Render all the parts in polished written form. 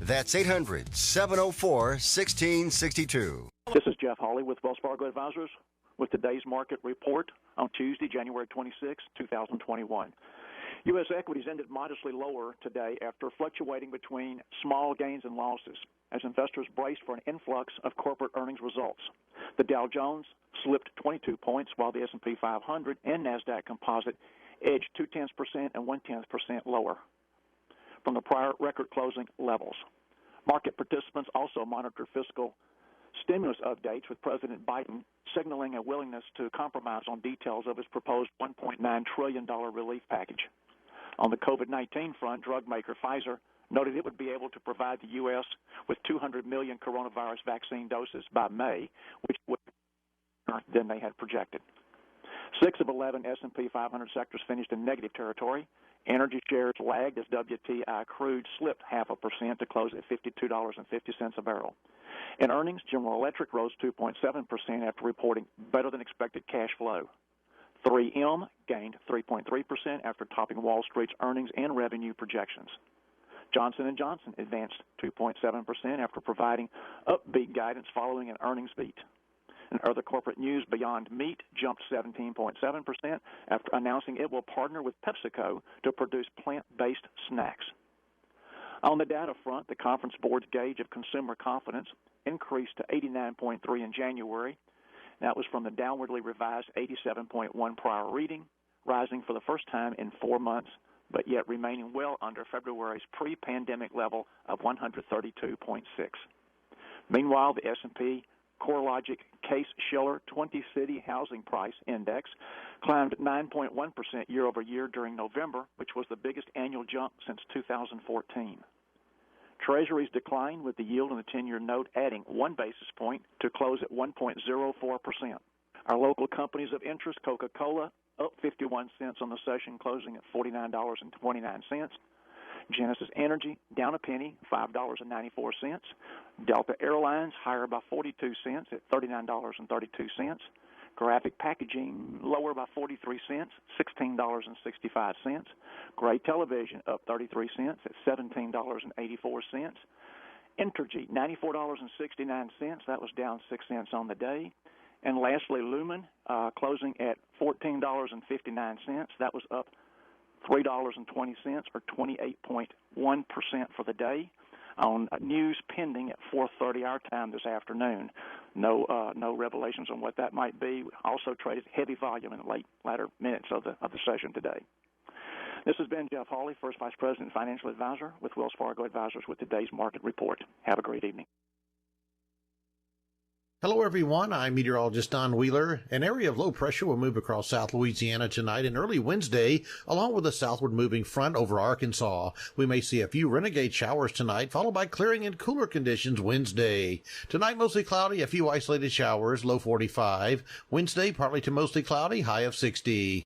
That's 800-704-1662. This is Jeff Hawley with Wells Fargo Advisors with today's market report on Tuesday, January 26, 2021. U.S. equities ended modestly lower today after fluctuating between small gains and losses as investors braced for an influx of corporate earnings results. The Dow Jones slipped 22 points while the S&P 500 and NASDAQ Composite edged 0.2% and 0.1% lower from the prior record closing levels. Market participants also monitored fiscal stimulus updates, with President Biden signaling a willingness to compromise on details of his proposed $1.9 trillion relief package. On the COVID-19 front, drug maker Pfizer noted it would be able to provide the U.S. with 200 million coronavirus vaccine doses by May, which would be more than they had projected. 6 of 11 S&P 500 sectors finished in negative territory. Energy shares lagged as WTI crude slipped 0.5% to close at $52.50 a barrel. In earnings, General Electric rose 2.7% after reporting better-than-expected cash flow. 3M gained 3.3% after topping Wall Street's earnings and revenue projections. Johnson & Johnson advanced 2.7% after providing upbeat guidance following an earnings beat. In other corporate news, Beyond Meat jumped 17.7% after announcing it will partner with PepsiCo to produce plant-based snacks. On the data front, the Conference Board's gauge of consumer confidence increased to 89.3 in January. That was from the downwardly revised 87.1 prior reading, rising for the first time in 4 months, but yet remaining well under February's pre-pandemic level of 132.6. Meanwhile, the S&P CoreLogic Case-Shiller 20-City Housing Price Index climbed 9.1% year-over-year during November, which was the biggest annual jump since 2014. Treasuries declined, with the yield on the 10-year note adding 1 basis point to close at 1.04%. Our local companies of interest, Coca-Cola, up 51 cents on the session, closing at $49.29. Genesis Energy down a penny, $5.94. Delta Airlines higher by 42 cents at $39.32. Graphic Packaging lower by 43 cents, $16.65. Gray Television up 33 cents at $17.84. Entergy, $94.69. That was down 6 cents on the day. And lastly, Lumen closing at $14.59. That was up $3.20 or 28.1% for the day, on news pending at 4:30 our time this afternoon. No revelations on what that might be. Also traded heavy volume in the latter minutes of the session today. This has been Jeff Hawley, First Vice President and Financial Advisor with Wells Fargo Advisors, with today's market report. Have a great evening. Hello, everyone. I'm meteorologist Don Wheeler. An area of low pressure will move across South Louisiana tonight and early Wednesday, along with a southward moving front over Arkansas. We may see a few renegade showers tonight, followed by clearing and cooler conditions Wednesday. Tonight, mostly cloudy, a few isolated showers, low 45. Wednesday, partly to mostly cloudy, high of 60.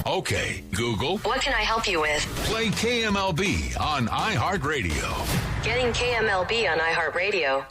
Okay, Google. What can I help you with? Play KMLB on iHeartRadio. Getting KMLB on iHeartRadio.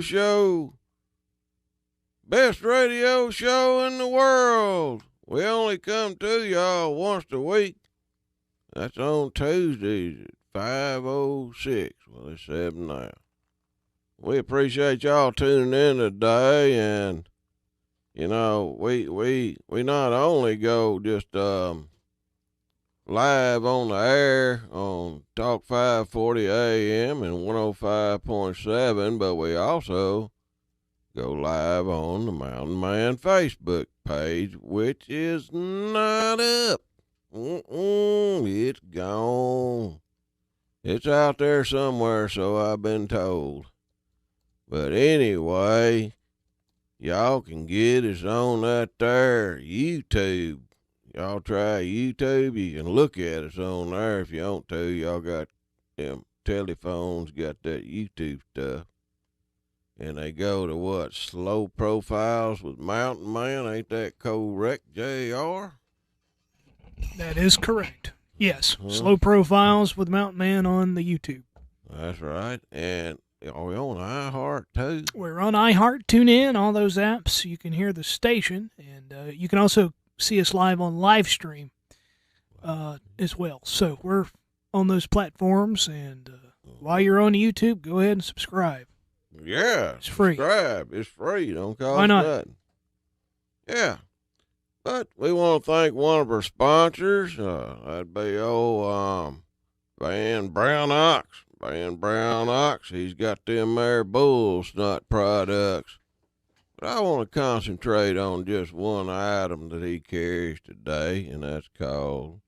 Show. Best radio show in the world. We only come to y'all once a week. That's on Tuesdays at 5:06. Well, it's 7 now. We appreciate y'all tuning in today, and you know, we not only go just live on the air on Talk 540 AM and 105.7, but we also go live on the Mountain Man Facebook page, which is not up. It's gone. It's out there somewhere, so I've been told. But anyway, y'all can get us on that there YouTube. Y'all try YouTube. You can look at us on there if you want to. Y'all got them telephones, got that YouTube stuff. And they go to what? Slow Profiles with Mountain Man. Ain't that correct, JR? That is correct. Yes. Slow Profiles with Mountain Man on the YouTube. That's right. And are we on iHeart too? We're on iHeart, TuneIn, all those apps. You can hear the station, and you can also see us live on live stream as well. So we're on those platforms, and while you're on YouTube, go ahead and subscribe. Yeah. It's free. Subscribe. It's free. Don't cost Why not? nothing. Yeah. But we want to thank one of our sponsors. That'd be Van Brown Ox. Van Brown Ox, he's got them there bull snot products. But I want to concentrate on just one item that he carries today, and that's called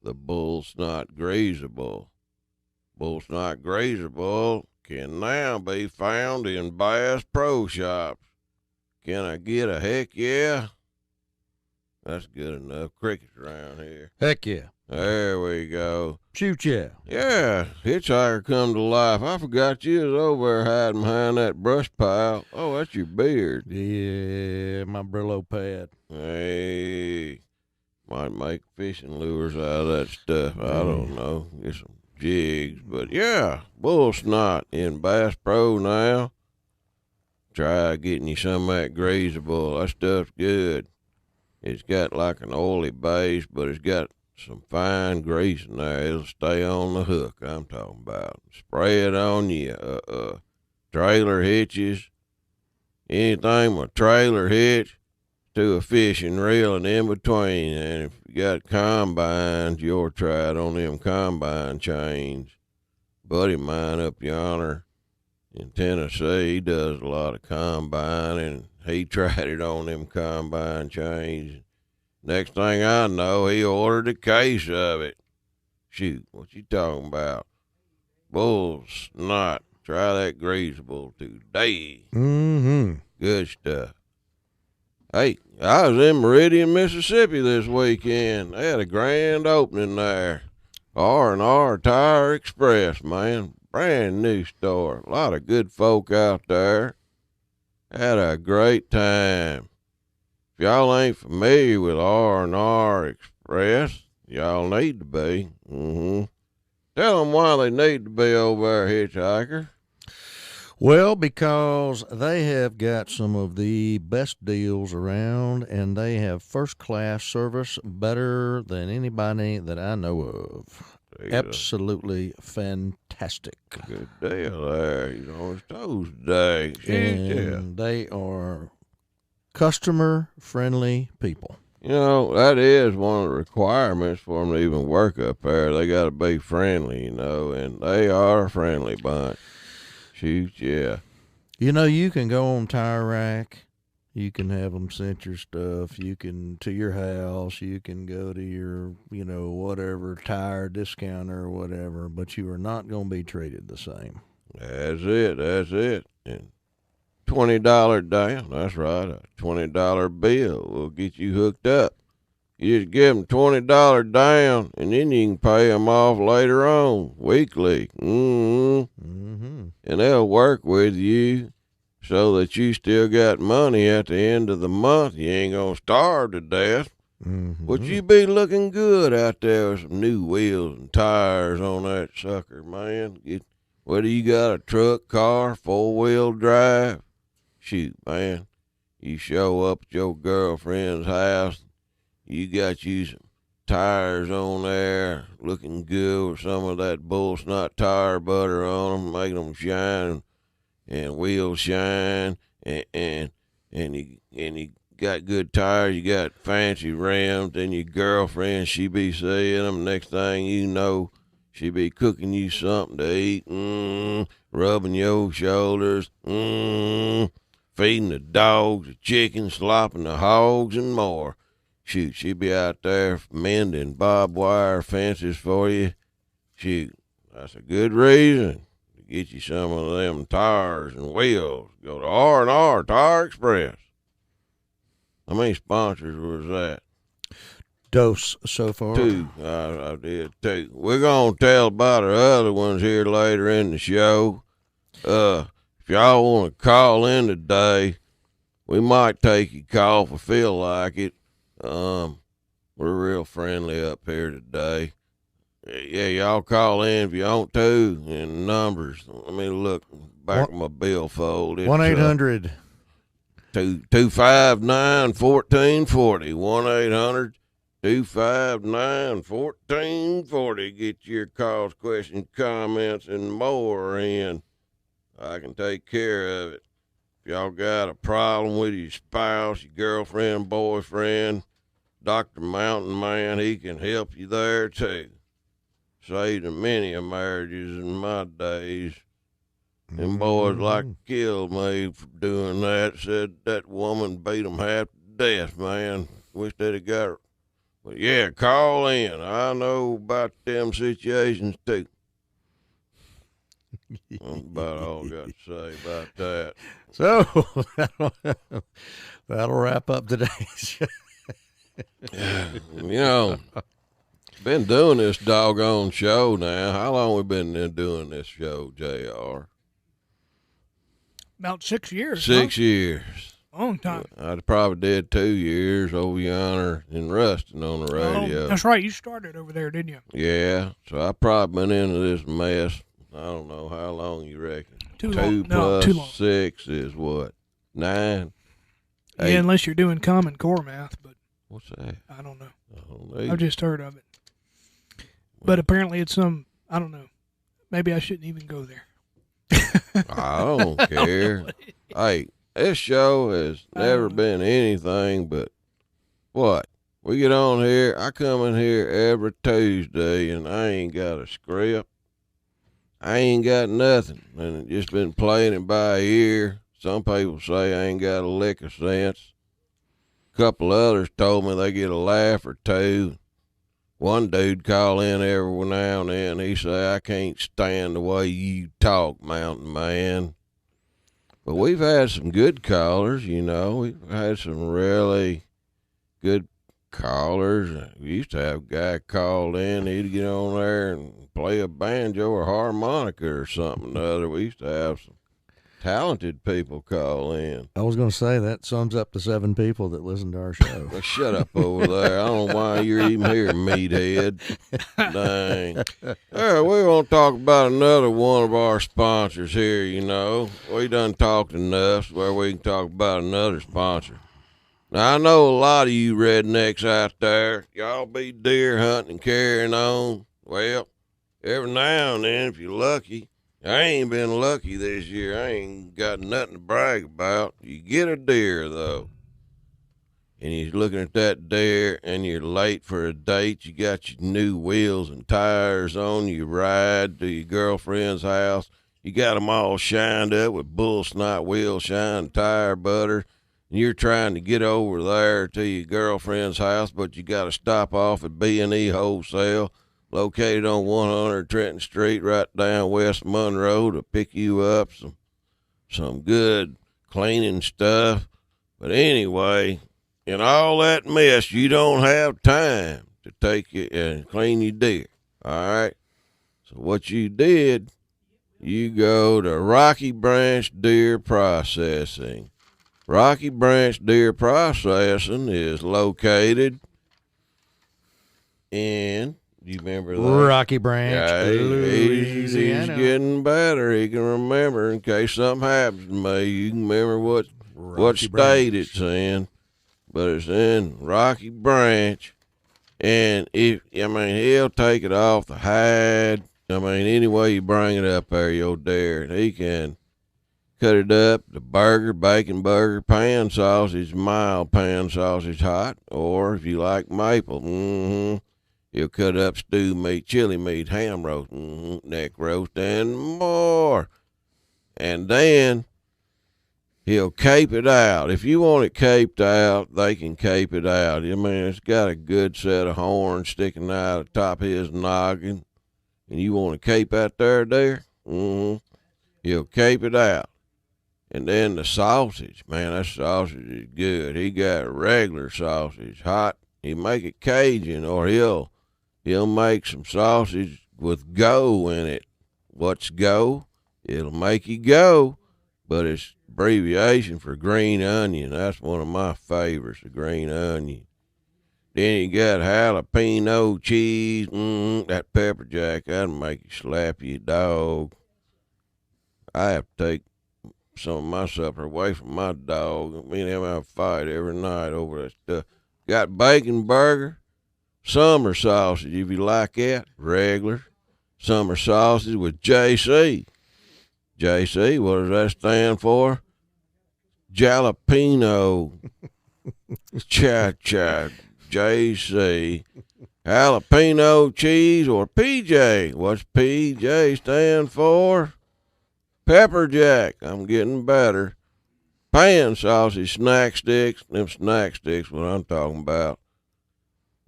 the Bull Snot Greasable. Bull Snot Greasable can now be found in Bass Pro Shops. Can I get a heck yeah? That's good enough. Crickets around here. Heck yeah. There we go. Shoot yeah. Yeah, Hitchhiker come to life. I forgot you was over there hiding behind that brush pile. Oh, that's your beard. Yeah, my Brillo pad. Hey, might make fishing lures out of that stuff. I don't know. Get some jigs. But yeah, bull snot in Bass Pro now. Try getting you some of that greasable. That stuff's good. It's got like an oily base, but it's got some fine grease in there. It'll stay on the hook I'm talking about. Spray it on you. Trailer hitches. Anything with a trailer hitch to a fishing reel and in between. And if you got combines, you'll try it on them combine chains. Buddy of mine up yonder in Tennessee, he does a lot of combining. He tried it on them combine chains. Next thing I know, he ordered a case of it. Shoot, what you talking about? Bull snot. Try that greasable today. Mm-hmm. Good stuff. Hey, I was in Meridian, Mississippi this weekend. They had a grand opening there. R&R Tire Express, man. Brand new store. A lot of good folk out there. Had a great time. If y'all ain't familiar with R&R Express, y'all need to be. Tell them why they need to be over there, Hitchhiker. Well, because they have got some of the best deals around, and they have first-class service, better than anybody that I know of. Absolutely fantastic. Good deal there. He's on his toes today. And they are customer-friendly people. You know, that is one of the requirements for them to even work up there. They got to be friendly, you know, and they are a friendly bunch. Shoot, yeah. You know, you can go on Tire Rack. You can have them sent your stuff. You can to your house. You can go to your, you know, whatever tire discounter or whatever, but you are not going to be treated the same. That's it. That's it. And $20 down. That's right. A $20 bill will get you hooked up. You just give them $20 down, and then you can pay them off later on, weekly. And they'll work with you so that you still got money at the end of the month. You ain't going to starve to death. But you be looking good out there with some new wheels and tires on that sucker, man. Whether you got a truck, car, four-wheel drive, shoot, man. You show up at your girlfriend's house, you got you some tires on there, looking good with some of that bull snot tire butter on them, making them shine and wheels shine, and you got good tires, you got fancy rims, then your girlfriend, she be seeing them. Next thing you know, she be cooking you something to eat, rubbing your shoulders, feeding the dogs, the chickens, slopping the hogs, and more. Shoot, she be out there mending barbed wire fences for you. Shoot, that's a good reason to get you some of them tires and wheels. Go to R&R Tire Express. How many sponsors was that? Dose so far. 2. I did 2. We're going to tell about our other ones here later in the show. If y'all want to call in today, we might take your call if we feel like it. We're real friendly up here today. Yeah, y'all call in if you want to. And numbers, let me look back at my billfold. 1-800. 259-1440. 1-800-259-1440. Get your calls, questions, comments, and more in. I can take care of it. If y'all got a problem with your spouse, your girlfriend, boyfriend, Dr. Mountain Man, he can help you there too. Saved many of marriages in my days. Them boys like killed me for doing that. Said that woman beat them half to death, man. Wish they'd have got her. But yeah, call in. I know about them situations too. That's about all I got to say about that. So that'll wrap up today's show. You know, been doing this doggone show now. How long we been doing this show, JR? About 6 years. 6 years. Long time. I probably did 2 years over yonder in Ruston on the radio. Oh, that's right. You started over there, didn't you? Yeah. So I probably been into this mess. I don't know how long you reckon. Too 2 long. plus Too long. 6 is what? 9? Yeah, 8? unless you're doing Common Core math, but What's that? I don't know. I don't know. I've just heard of it. But apparently it's some, I don't know. Maybe I shouldn't even go there. I don't care. Hey, this show has never been anything but what? We get on here, I come in here every Tuesday and I ain't got a script. I ain't got nothing. And just been playing it by ear. Some people say I ain't got a lick of sense. A couple others told me they get a laugh or two. One dude call in every now and then. He say, I can't stand the way you talk, Mountain Man. But we've had some good callers, you know. We've had some really good callers. We used to have a guy called in. He'd get on there and play a banjo or harmonica or something or other. We used to have some talented people call in. I was going to say that sums up the 7 people that listen to our show. Well, shut up over there. I don't know why you're even here, meathead. Dang. Yeah, we want to talk about another one of our sponsors here, you know. We done talked enough where we can talk about another sponsor. Now, I know a lot of you rednecks out there, y'all be deer hunting and carrying on. Well, every now and then, if you're lucky, I ain't been lucky this year. I ain't got nothing to brag about. You get a deer, though, and you're looking at that deer, and you're late for a date. You got your new wheels and tires on. You ride to your girlfriend's house. You got them all shined up with bull snot wheel shine tire butter. And you're trying to get over there to your girlfriend's house, but you got to stop off at B&E Wholesale, located on 100 Trenton Street, right down West Monroe, to pick you up some good cleaning stuff. But anyway, in all that mess, you don't have time to take it and clean your deer. All right. So what you did, you go to Rocky Branch Deer Processing. Rocky Branch Deer Processing is located in, do you remember that? Rocky Branch, Yeah, he's Louisiana. getting better. He can remember in case something happens to me. You can remember what state Branch. it's in. But it's in Rocky Branch. And he'll take it off the hide. Any way you bring it up there, your deer, he can cut it up, the burger, bacon burger, pan sausage, mild pan sausage hot, or if you like maple, he'll cut up stew meat, chili meat, ham roast, neck roast, and more. And then he'll cape it out. If you want it caped out, they can cape it out. I mean, it's got a good set of horns sticking out of the top of his noggin, and you want to cape out there? He'll cape it out. And then the sausage, man, that sausage is good. He got regular sausage, hot. He make it Cajun, or he'll make some sausage with go in it. What's go? It'll make you go, but it's abbreviation for green onion. That's one of my favorites, the green onion. Then you got jalapeno cheese, that pepper jack, that'll make you slap your dog. I have to take some of my supper away from my dog. Me and him have a fight every night over that stuff. Got bacon burger, summer sausage, if you like that, regular. Summer sausage with JC. JC, what does that stand for? Jalapeno. Cha-cha. JC. Jalapeno cheese or PJ. What's PJ stand for? Pepper jack. I'm getting better. Pan sausage, snack sticks. Them snack sticks, what I'm talking about.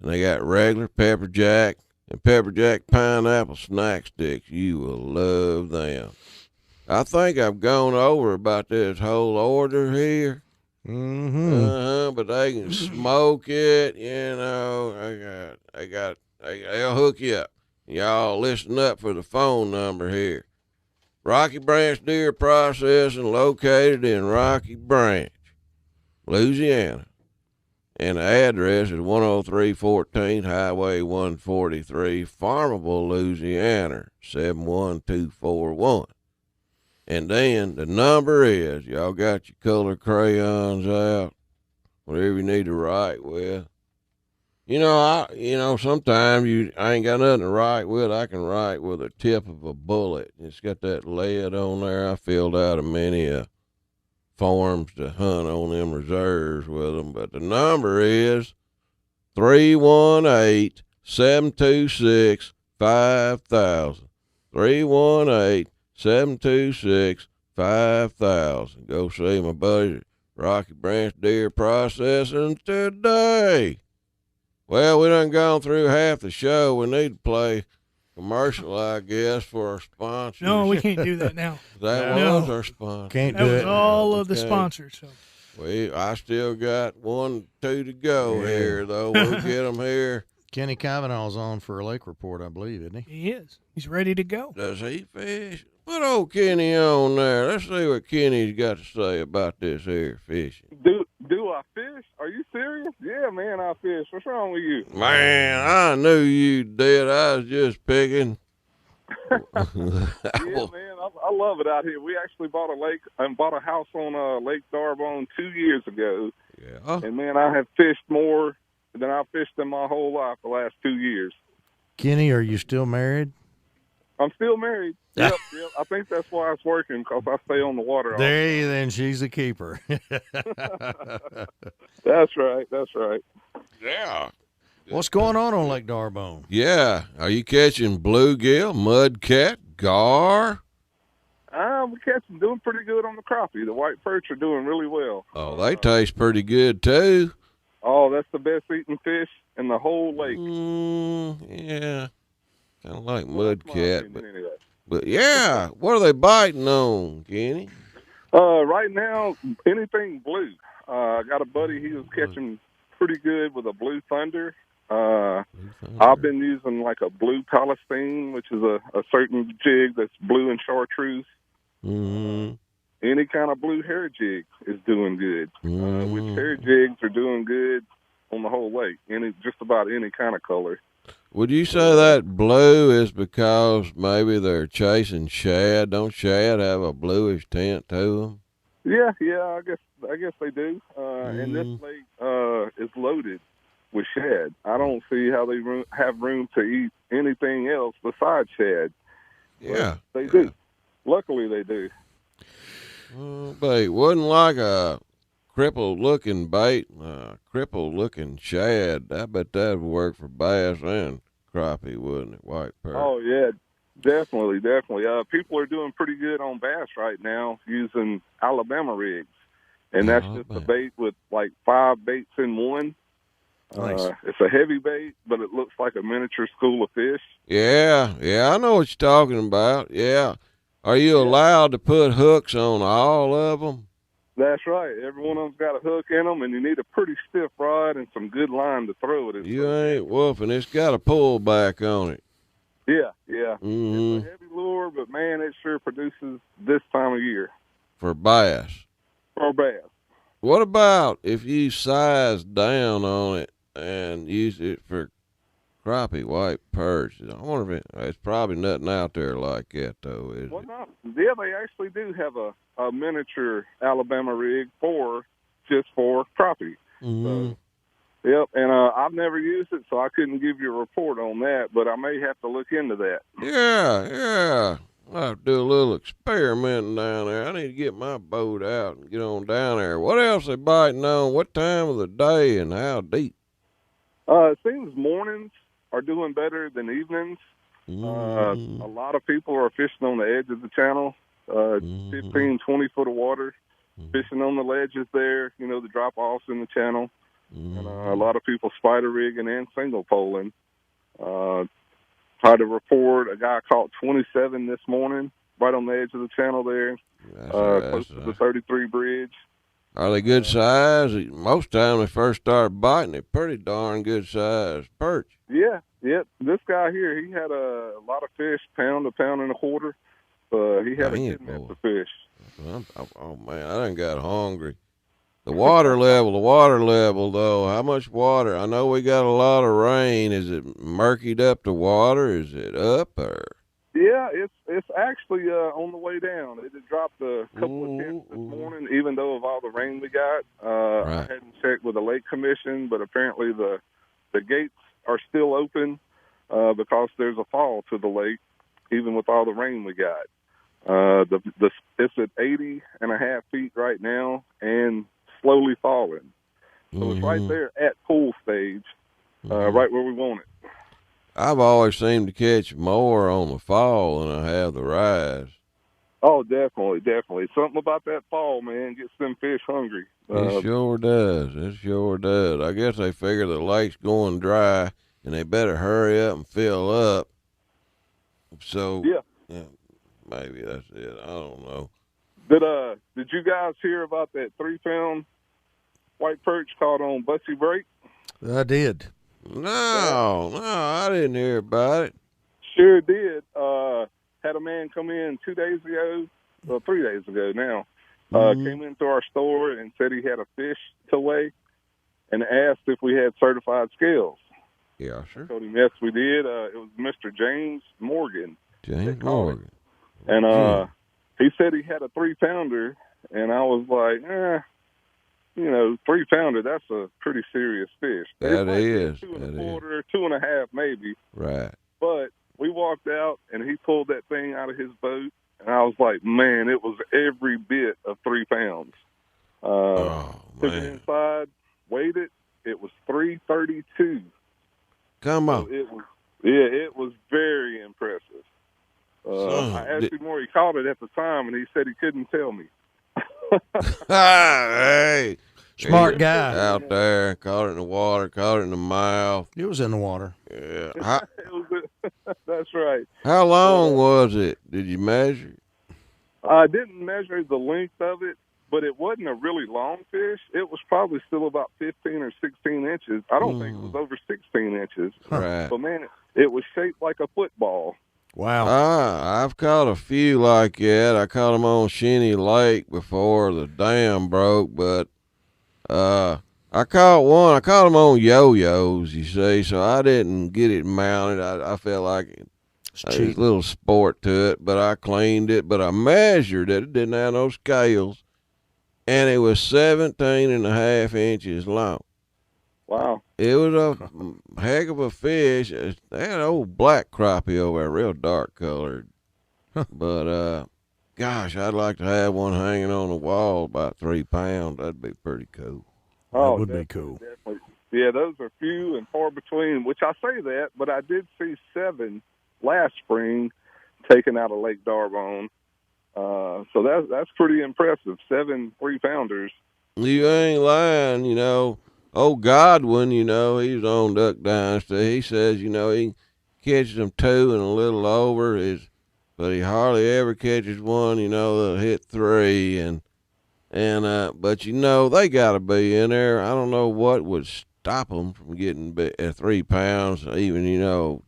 And they got regular pepper jack and pepper jack pineapple snack sticks. You will love them. I think I've gone over about this whole order here. But they can smoke it, you know. They'll hook you up. Y'all listen up for the phone number here. Rocky Branch Deer Processing, located in Rocky Branch, Louisiana. And the address is 10314 Highway 143, Farmable, Louisiana, 71241. And then the number is, y'all got your color crayons out, whatever you need to write with. Sometimes I ain't got nothing to write with. I can write with the tip of a bullet. It's got that lead on there. I filled out a many forms to hunt on them reserves with them. But the number is 318-726-5000. 318-726-5000. Go see my buddy Rocky Branch Deer Processing today. Well, we done gone through half the show. We need to play commercial, I guess, for our sponsors. No, we can't do that now. That was our sponsor. Can't That do was it. all of the sponsors. So. I still got 1, 2 to go here, though. We'll get them here. Kenny Cavanaugh's on for a lake report, I believe, isn't he? He is. He's ready to go. Does he fish? Put old Kenny on there. Let's see what Kenny's got to say about this here fishing. Do I fish? Are you serious? Yeah, man, I fish. What's wrong with you? Man, I knew you did. I was just picking. Yeah, man, I love it out here. We actually bought a house on Lake D'Arbonne 2 years ago. Yeah. And, man, I have fished more than I've fished in my whole life the last 2 years. Kenny, are you still married? I'm still married. Yep. I think that's why it's working, because I stay on the water all the time. Then she's a keeper. That's right. Yeah. What's going on Lake D'Arbonne? Yeah. Are you catching bluegill, mudcat, gar? We're doing pretty good on the crappie. The white perch are doing really well. Oh, they taste pretty good, too. Oh, that's the best eating fish in the whole lake. Yeah. Kind of like mudcat, anyway. but yeah, what are they biting on, Kenny? Right now, anything blue. I got a buddy, he was catching pretty good with a blue thunder. I've been using like a blue Palestine, which is a certain jig that's blue and chartreuse. Any kind of blue hair jig is doing good. Which hair jigs are doing good on the whole lake, just about any kind of color. Would you say that blue is because maybe they're chasing shad? Don't shad have a bluish tint to them? Yeah, I guess they do. And this lake is loaded with shad. I don't see how they have room to eat anything else besides shad. Yeah, but they do. Luckily, they do. Bait wasn't like a crippled-looking bait, crippled-looking shad. I bet that would work for bass and crappie, wouldn't it? White perch. Oh yeah, definitely. People are doing pretty good on bass right now using Alabama rigs, and that's just a bait with like 5 baits in one. Nice. It's a heavy bait, but it looks like a miniature school of fish. Yeah, I know what you're talking about. Yeah. Are you allowed to put hooks on all of them? That's right. Every one of them's got a hook in them, and you need a pretty stiff rod and some good line to throw it. You ain't wolfing. It's got a pull back on it. Yeah. Mm-hmm. It's a heavy lure, but, man, it sure produces this time of year. For bass. For bass. What about if you size down on it and use it for crappie, white perch? I wonder if it's probably nothing out there like that, though, is it? No. Yeah, they actually do have a miniature Alabama rig just for crappie. Mm-hmm. So, yep, and I've never used it, so I couldn't give you a report on that, but I may have to look into that. Yeah. I'll have to do a little experimenting down there. I need to get my boat out and get on down there. What else they biting on? What time of the day and how deep? It seems mornings are doing better than evenings. A lot of people are fishing on the edge of the channel, 15, 20 foot of water, fishing on the ledges there, the drop-offs in the channel. And a lot of people spider rigging and single poling. Tried to report a guy caught 27 this morning right on the edge of the channel there, close to the 33 bridge. Are they good size? Most time they first start biting, they're pretty darn good size perch. Yeah. This guy here, he had a lot of fish, pound, a pound and a quarter. He had a good mess of fish. Oh man, I done got hungry. The water level though, how much water? I know we got a lot of rain. Is it murkied up the water? Is it up or? Yeah, it's actually on the way down. It had dropped a couple of tenths this morning, even though of all the rain we got. I hadn't checked with the Lake Commission, but apparently the gates are still open because there's a fall to the lake, even with all the rain we got. It's at 80.5 feet right now and slowly falling. So it's right there at pool stage, right where we want it. I've always seemed to catch more on the fall than I have the rise. Oh, definitely. Something about that fall, man, gets them fish hungry. It sure does. I guess they figure the lake's going dry, and they better hurry up and fill up. So, yeah, maybe that's it. I don't know. Did you guys hear about that 3-pound white perch caught on Bussy Break? I did. No, I didn't hear about it. Sure did. Had a man come in 3 days ago now. Came into our store and said he had a fish to weigh and asked if we had certified scales. Yeah, sure. I told him yes, we did. It was Mr. James Morgan. And he said he had a 3-pounder, and I was like, 3-pounder, that's a pretty serious fish. That is. 2.25, 2.5 maybe. Right. But we walked out, and he pulled that thing out of his boat, and I was like, man, it was every bit of 3 pounds. Took it inside, weighed it. It was 332. Come on. So it was very impressive. I asked him where he caught it at the time, and he said he couldn't tell me. Hey, smart guy out there, caught it in the water, caught it in the mouth. It was in the water. Yeah, that's right. How long was it? Did you measure? I didn't measure the length of it, but it wasn't a really long fish. It was probably still about 15 or 16 inches. I don't think it was over 16 inches. Right. But man, it was shaped like a football. Wow. I've caught a few like that. I caught them on Shinny Lake before the dam broke, but I caught one. I caught them on yo-yos, you see, so I didn't get it mounted. I felt like it was a little sport to it, but I cleaned it. But I measured it. It didn't have no scales, and it was 17.5 inches long. Wow. It was a heck of a fish. They had an old black crappie over there, real dark colored. But, gosh, I'd like to have one hanging on the wall about 3 pounds. That'd be pretty cool. That would be cool. Definitely. Yeah, those are few and far between, which I say that, but I did see 7 last spring taken out of Lake Darbone. So that's pretty impressive. 7 3-pounders. You ain't lying, Old Godwin, he was on Duck Dynasty. He says, he catches them 2 and a little over, but he hardly ever catches one, that'll hit 3. But they got to be in there. I don't know what would stop them from getting 3 pounds, even,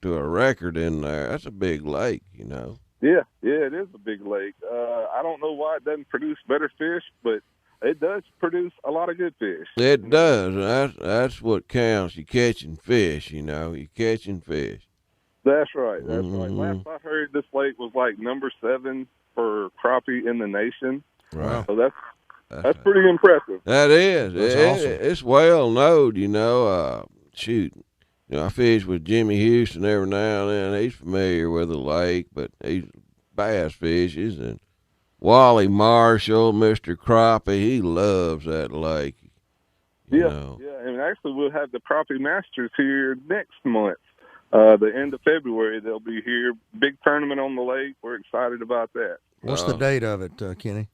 to a record in there. That's a big lake, Yeah, it is a big lake. I don't know why it doesn't produce better fish, but it does produce a lot of good fish. It does. That's what counts. You catching fish, You catching fish. That's right. That's right. Last I heard, this lake was like number 7 for crappie in the nation. Right. So that's pretty impressive. That is. That's awesome. It's well known, shoot. I fish with Jimmy Houston every now and then. He's familiar with the lake, but he's bass fishes. And Wally Marshall, Mr. Crappie, he loves that lake. Yeah. And actually, we'll have the Crappie Masters here next month. The end of February, they'll be here. Big tournament on the lake. We're excited about that. What's the date of it, Kenny?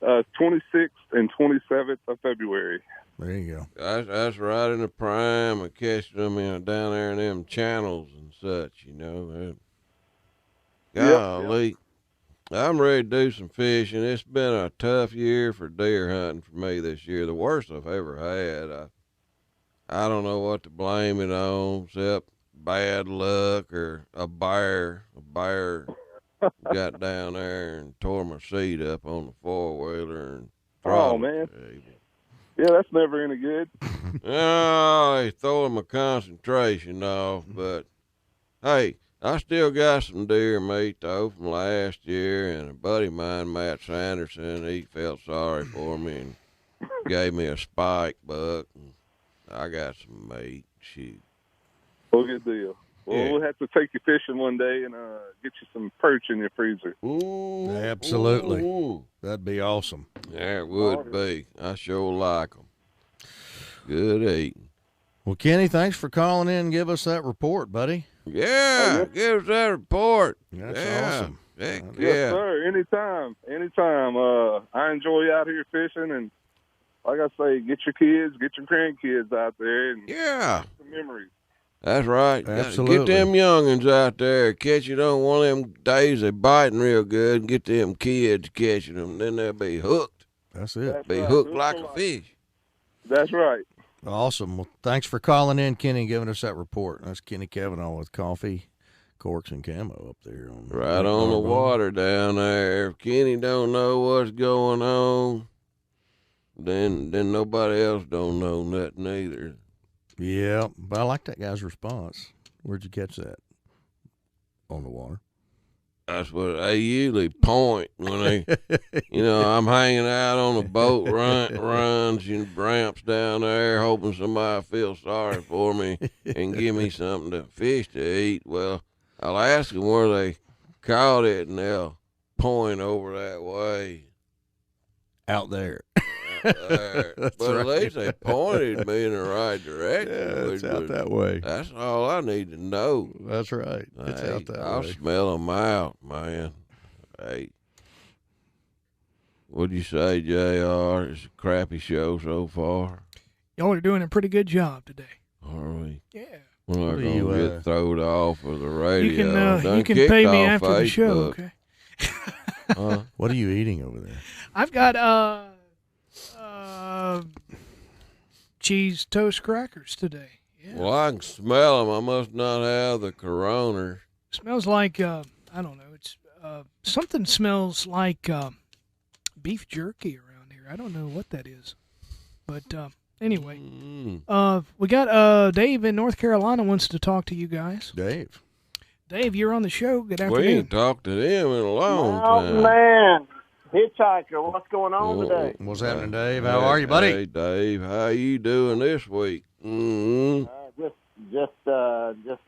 26th and 27th of February. There you go. That's right in the prime of catching them down there in them channels and such, Golly. I'm ready to do some fishing. It's been a tough year for deer hunting for me this year. The worst I've ever had. I don't know what to blame it on, except bad luck or a bear. A bear got down there and tore my seat up on the 4-wheeler. And oh, man. Yeah, that's never any good. Oh, he's throwing my concentration off. But, hey, I still got some deer meat, though, from last year. And a buddy of mine, Matt Sanderson, he felt sorry for me and gave me a spike buck. And I got some meat. Shoot. Well, good deal. Well, Yeah. we'll have to take you fishing one day and get you some perch in your freezer. Ooh, Absolutely. Ooh. That'd be awesome. There would be. I sure like them. Good eating. Well, Kenny, thanks for calling in and give us that report, buddy. Yeah, give us that report. That's yeah. awesome. Heck Yes, yeah. sir. Anytime. I enjoy out here fishing, and like I say, get your kids, get your grandkids out there, and Yeah. some memories. That's right. Absolutely. Get them youngins out there. Catch it on one of them days they biting real good, and get them kids catching them. Then they'll be hooked. That's it. That's Be right. hooked Hooked like for a life. fish. That's right. Awesome. Well, thanks for calling in, Kenny, and giving us that report. That's Kenny Kavanaugh with Coffee, Corks, and Camo up there. Right on the water down there. If Kenny don't know what's going on, then nobody else don't know nothing either. Yeah, but I like that guy's response. Where'd you catch that? On the water. That's what they usually point when they, I'm hanging out on a boat, runs and ramps down there, hoping somebody feels sorry for me and give me something to fish to eat. Well, I'll ask them where they caught it, and they'll point over that way. Out there. There. That's But at right. least they pointed me in the right direction. Yeah, which it's out was- that way. That's all I need to know. That's right. It's Hey, out that I'll way. smell them out, man. Hey. What'd you say, JR? It's a crappy show so far. Y'all are doing a pretty good job today. Are we? Yeah. We're not What do going you, to get thrown off of the radio. You can pay me after the show, okay? What are you eating over there? I've got cheese toast crackers today. Yeah. Well, I can smell them. I must not have the corona. Smells like I don't know. It's something smells like beef jerky around here. I don't know what that is, but anyway, we got Dave in North Carolina wants to talk to you guys. Dave. Dave, you're on the show. Good We afternoon. ain't talked to them in a long Mountain time. man, hitchhiker, what's going on Oh, today? What's happening, Dave? How are you, buddy? Hey, Dave. How you doing this week? Mm-hmm. Just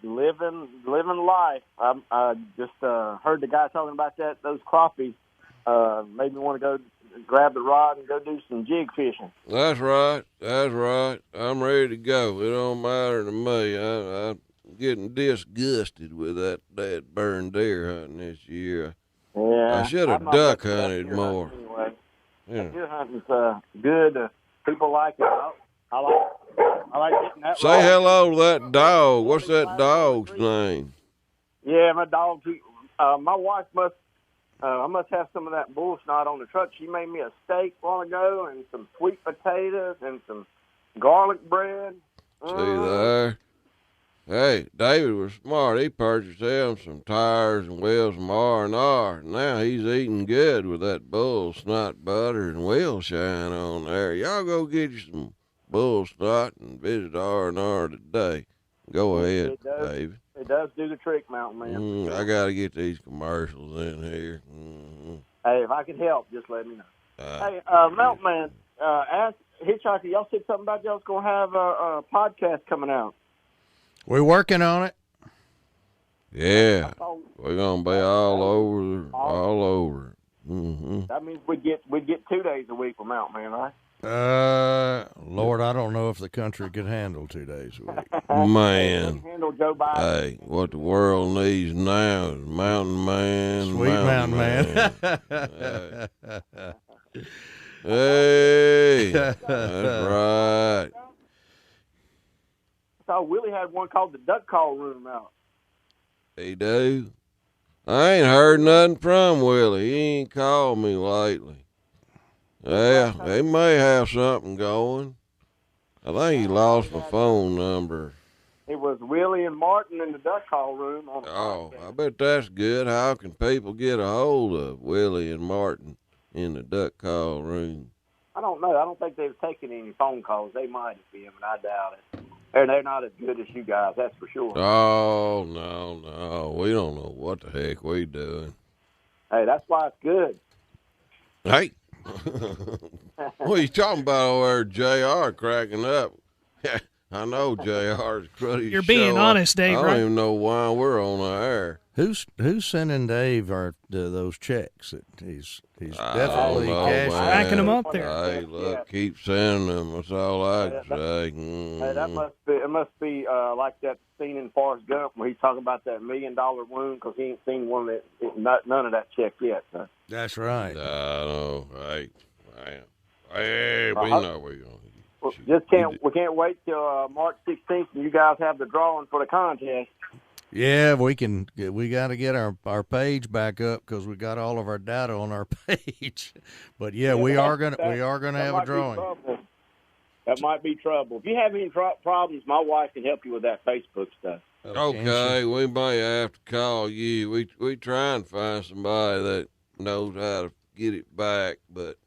living life. I just heard the guy talking about those crappies. maybe want to go grab the rod and go do some jig fishing. That's right. That's right. I'm ready to go. It don't matter to me. I'm getting disgusted with that burned deer hunting this year. Yeah, I should have I'm not duck much about hunted deer more. hunting Anyway, Yeah. deer hunting's good. People like it. I like getting that. Say rod. hello to that dog. What's that dog's name? Yeah, my dog. My wife must. I must have some of that bull snot on the truck. She made me a steak a while ago and some sweet potatoes and some garlic bread. See there. Hey, David was smart. He purchased him some tires and wheels from R&R. Now he's eating good with that bull snot butter and wheel shine on there. Y'all go get you some bull snot and visit R&R today. Go ahead, David. It does do the trick, Mountain Man. I got to get these commercials in here. Mm-hmm. Hey, if I can help, just let me know. Hey, Mountain Man, ask Hitchhiker, y'all said something about y'all's going to have a podcast coming out. We're working on it. Yeah, we're gonna be all over. Mm-hmm. That means we'd get 2 days a week with Mountain Man, right? Lord, I don't know if the country could handle 2 days a week. Man, handle Joe Biden. Hey, what the world needs now is Mountain Man. Sweet Mountain Man. Hey, that's right. So Willie had one called the Duck Call Room out. He do. I ain't heard nothing from Willie. He ain't called me lately. Yeah, he may have something going. I think he lost my phone number. It was Willie and Martin in the Duck Call Room. I bet that's good. How can people get a hold of Willie and Martin in the Duck Call Room? I don't know. I don't think they've taken any phone calls. They might have been, but I doubt it. They're not as good as you guys, that's for sure. Oh, no. We don't know what the heck we doing. Hey, that's why it's good. Hey. What are you talking about over there, JR cracking up? I know JR's cruddy. You're being honest, Dave, I don't right? even know why we're on the air. Who's sending Dave those checks? He's definitely cashing. Racking them up there. Hey, look, keep sending them. That's all I can say. Hey, that must be like that scene in Forrest Gump where he's talking about that $1 million wound because he ain't seen none of that check yet. So. That's right. I know. Hey, we know we're going. We can't wait till March 16th and you guys have the drawing for the contest. Yeah, we got to get our page back up because we got all of our data on our page. But we are gonna have a drawing. That might be trouble. If you have any problems, my wife can help you with that Facebook stuff. Okay, we may have to call you. We try and find somebody that knows how to get it back, but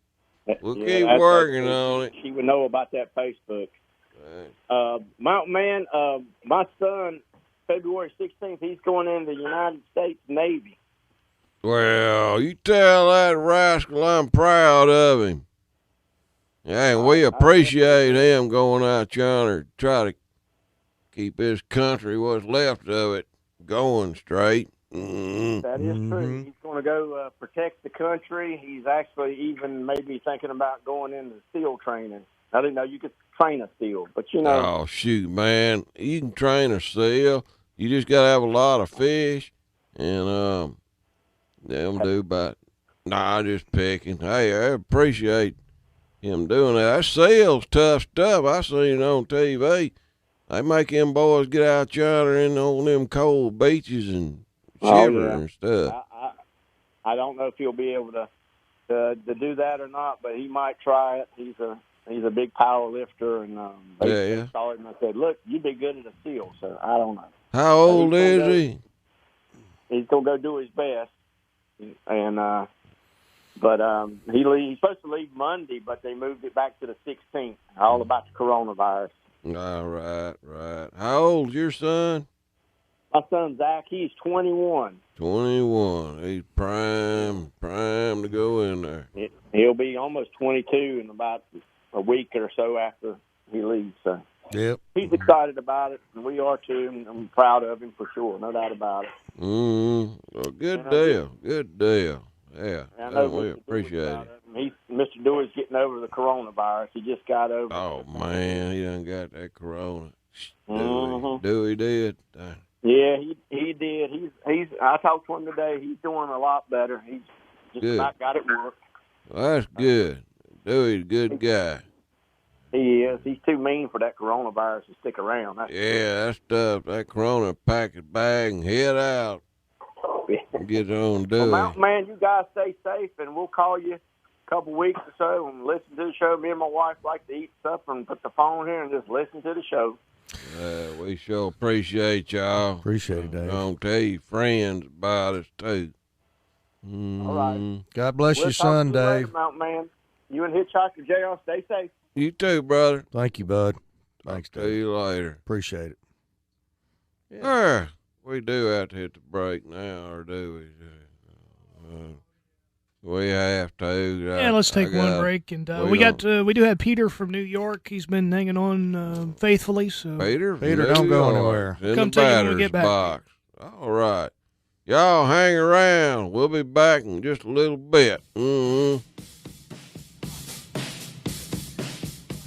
we'll keep working on it. She would know about that Facebook. Right. Mountain Man, my son, February 16th, he's going into the United States Navy. Well, you tell that rascal I'm proud of him. Yeah, and we appreciate him going out yonder to try to keep his country, what's left of it, going straight. Mm-hmm. That is true. He's going to go protect the country. He's actually even maybe thinking about going into SEAL training. I didn't know you could train a SEAL, but you know. Oh, shoot, man. You can train a SEAL. You just got to have a lot of fish, and they'll do about. Nah, just picking. Hey, I appreciate him doing that. That SEAL's tough stuff. I seen it on TV. They make them boys get out yonder in on them cold beaches and shiver and stuff. I don't know if he'll be able to do that or not, but he might try it. He's a big power lifter, and they saw him and said, "Look, you'd be good at a SEAL." So I don't know. How old is he? He's gonna go do his best, and he's supposed to leave Monday, but they moved it back to the 16th. All about the coronavirus. All right. How old's your son? My son Zach, he's 21. 21. He's prime to go in there. He'll be almost 22 in about a week or so after he leaves. So. Yep. He's excited about it, and we are too, and I'm proud of him for sure, no doubt about it. Well, good deal. Yeah, I know we Mr. appreciate Dewey's it. Mr. Dewey's getting over the coronavirus. He just got over. Oh man, he done got that corona. Mm-hmm. Dewey did. Yeah, he did. He's. I talked to him today. He's doing a lot better. He's just Good. about got it worked. Well, that's good. Dewey's a good guy. He is. He's too mean for that coronavirus to stick around. That's tough. That corona, pack it bag and head out. Get on Dewey. Well, Mountain Man, you guys stay safe, and we'll call you a couple weeks or so and listen to the show. Me and my wife like to eat supper and put the phone here and just listen to the show. We sure appreciate y'all. Appreciate it, Dave. Don't tell your friends about us, too. All right. God bless We'll your son, talk to you later, Dave. Mountain Man. You and Hitchhiker JR, stay safe. You too, brother. Thank you, bud. Thanks, See Dave. you later. Appreciate it. Yeah. We do have to hit the break now, or do we? We have to. Yeah, let's take one break, and we do have Peter from New York. He's been hanging on faithfully. So Peter, don't go anywhere. Come take it when we get back. Box. All right, y'all hang around. We'll be back in just a little bit.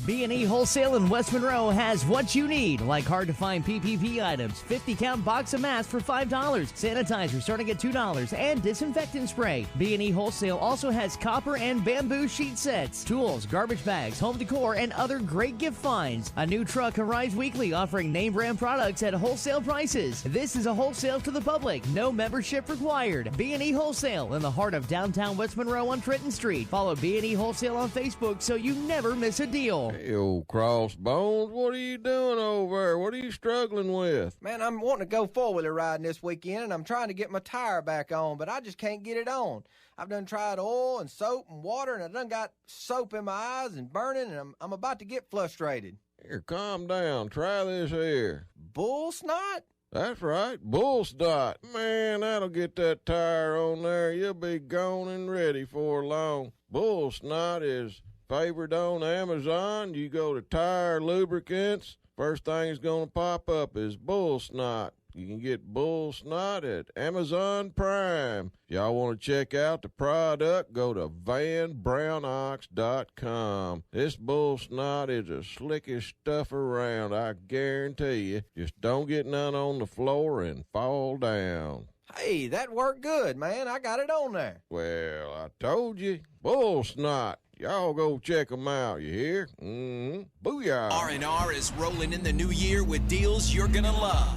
B&E Wholesale in West Monroe has what you need, like hard-to-find PPP items, 50-count box of masks for $5, sanitizer starting at $2, and disinfectant spray. B&E Wholesale also has copper and bamboo sheet sets, tools, garbage bags, home decor, and other great gift finds. A new truck arrives weekly offering name-brand products at wholesale prices. This is a wholesale to the public, no membership required. B&E Wholesale in the heart of downtown West Monroe on Trenton Street. Follow B&E Wholesale on Facebook so you never miss a deal. Hey, old crossbones, what are you doing over there? What are you struggling with? Man, I'm wanting to go four-wheeler riding this weekend, and I'm trying to get my tire back on, but I just can't get it on. I've done tried oil and soap and water, and I done got soap in my eyes and burning, and I'm about to get frustrated. Here, calm down. Try this here. Bull snot? That's right, bull snot. Man, that'll get that tire on there. You'll be gone and ready for long. Bull snot is favored on Amazon. You go to Tire Lubricants, first thing that's going to pop up is bull snot. You can get bull snot at Amazon Prime. If y'all want to check out the product, go to vanbrownox.com. This bull snot is the slickest stuff around, I guarantee you. Just don't get none on the floor and fall down. Hey, that worked good, man. I got it on there. Well, I told you, bull snot. Y'all go check them out, you hear? Booyah. R&R is rolling in the new year with deals you're going to love.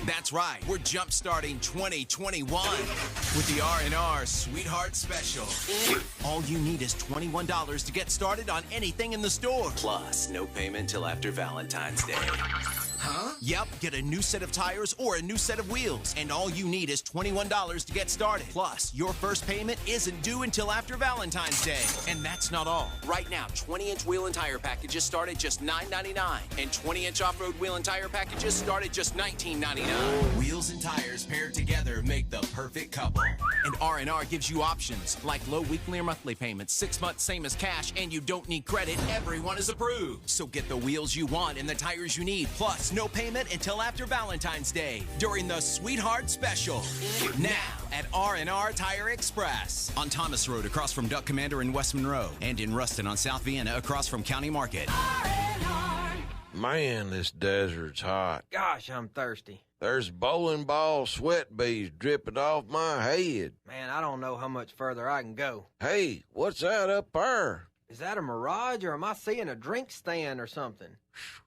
That's right, we're jump-starting 2021 with the R&R Sweetheart Special. All you need is $21 to get started on anything in the store. Plus, no payment till after Valentine's Day. Huh? Yep, get a new set of tires or a new set of wheels, and all you need is $21 to get started. Plus, your first payment isn't due until after Valentine's Day. And that's not all. Right now, 20-inch wheel and tire packages start at just $9.99, and 20-inch off-road wheel and tire packages start at just $19.99. Wheels and tires paired together make the perfect couple. And R&R gives you options like low weekly or monthly payments, 6 months same as cash, and you don't need credit. Everyone is approved. So get the wheels you want and the tires you need, plus no payment until after Valentine's Day during the Sweetheart Special. Now at R&R Tire Express on Thomas Road across from Duck Commander in West Monroe, and in Ruston on South Vienna across from County Market. Man, this desert's hot. Gosh, I'm thirsty. There's bowling ball sweat beads dripping off my head. Man, I don't know how much further I can go. Hey, what's that up there? Is that a mirage, or am I seeing a drink stand or something?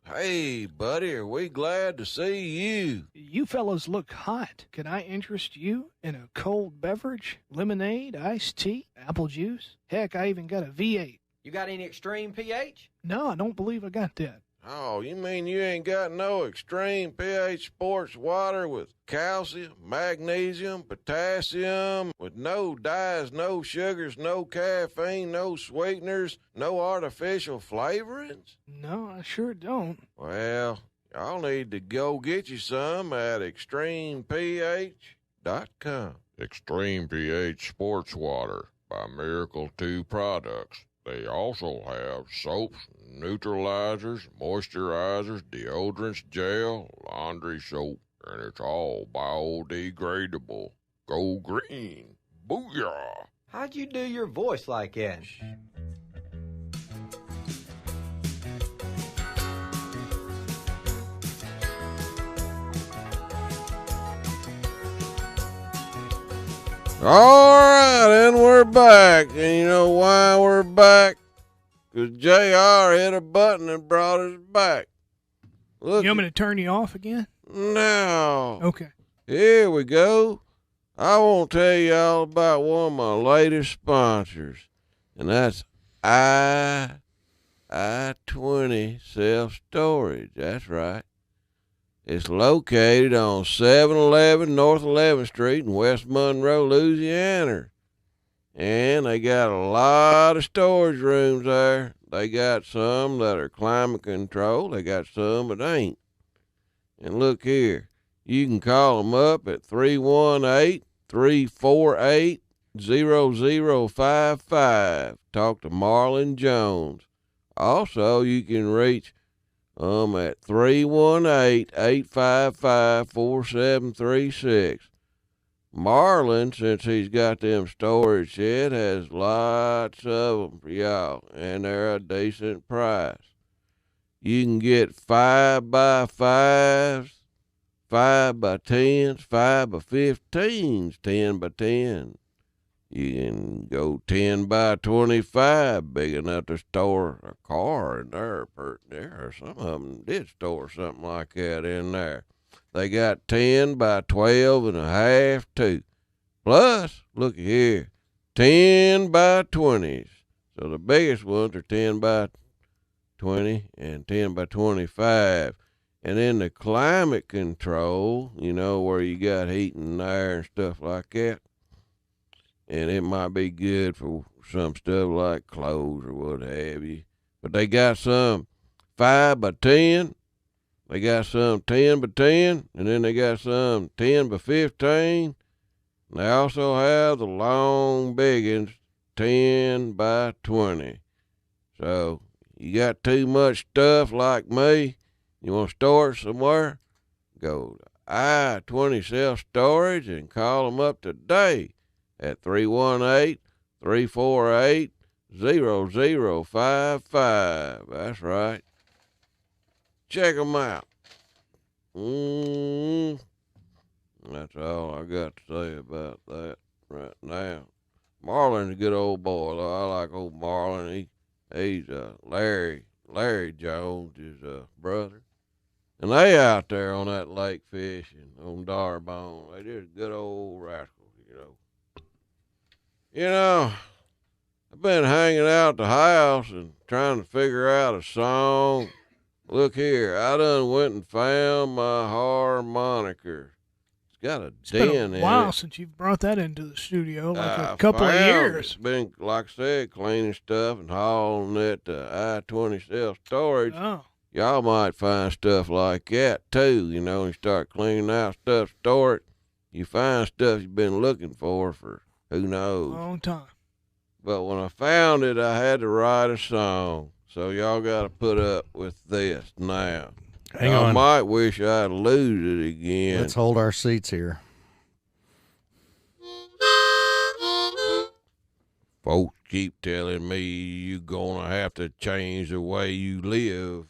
Hey, buddy, are we glad to see you? You fellas look hot. Can I interest you in a cold beverage? Lemonade, iced tea, apple juice? Heck, I even got a V8. You got any extreme pH? No, I don't believe I got that. Oh, you mean you ain't got no extreme pH sports water with calcium, magnesium, potassium, with no dyes, no sugars, no caffeine, no sweeteners, no artificial flavorings? No, I sure don't. Well, y'all need to go get you some at extremeph.com. Extreme pH sports water by Miracle 2 Products. They also have soaps, neutralizers, moisturizers, deodorants, gel, laundry soap, and it's all biodegradable. Go green. Booyah. How'd you do your voice like that? All right, and we're back. And you know why we're back? Because JR hit a button and brought us back. Look. You want me to turn you off again? Now. Okay. Here we go. I want to tell you all about one of my latest sponsors, and that's I-20 Self-Storage. That's right. It's located on 711 North 11th Street in West Monroe, Louisiana. And they got a lot of storage rooms there. They got some that are climate controlled. They got some that ain't. And look here, you can call them up at 318-348-0055. Talk to Marlon Jones. Also, you can reach at 318-855-4736. Marlon, since he's got them storage shed, has lots of them for y'all, and they're a decent price. You can get 5x5s, 5x10s, 5x15s, 10x10. You can go 10x25, big enough to store a car in there. Some of them did store something like that in there. They got 10x12.5 too. Plus, look here, 10x20s. So the biggest ones are 10x20 and 10x25. And then the climate control, you know, where you got heat and air and stuff like that. And it might be good for some stuff like clothes or what have you. But they got some 5x10. They got some 10x10. And then they got some 10x15. And they also have the long big ones, 10x20. So you got too much stuff like me, you want to store it somewhere, go to I-20 Self-Storage and call them up today at 318-348-0055. That's right. Check them out. That's all I got to say about that right now. Marlon's a good old boy, though. I like old Marlon. He's Larry Jones, his brother. And they out there on that lake fishing on Darbone. They just good old rascals, you know. You know, I've been hanging out at the house and trying to figure out a song. Look here, I done went and found my harmonica. It's got a dent in it. It's been a while since you've brought that into the studio, like a couple of years. It's been, like I said, cleaning stuff and hauling it to I-20 Self-Storage. Oh. Y'all might find stuff like that, too. You know, you start cleaning out stuff, store it. You find stuff you've been looking for who knows. Long time. But when I found it, I had to write a song. So y'all got to put up with this now. Hang on. I might wish I'd lose it again. Let's hold our seats here. Folks keep telling me you're going to have to change the way you live.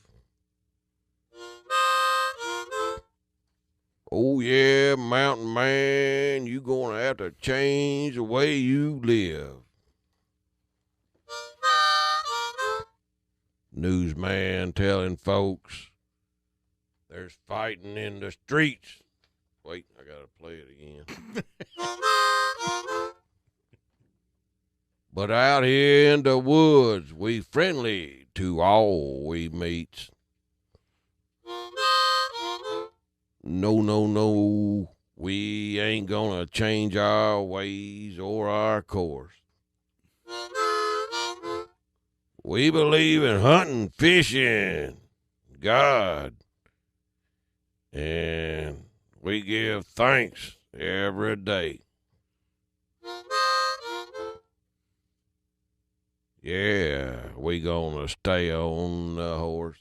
Oh, yeah, mountain man, you're going to have to change the way you live. Newsman telling folks there's fighting in the streets. Wait, I got to play it again. But out here in the woods, we friendly to all we meet. No, we ain't gonna change our ways or our course. We believe in hunting, fishing, God, and we give thanks every day. Yeah, we gonna stay on the horse.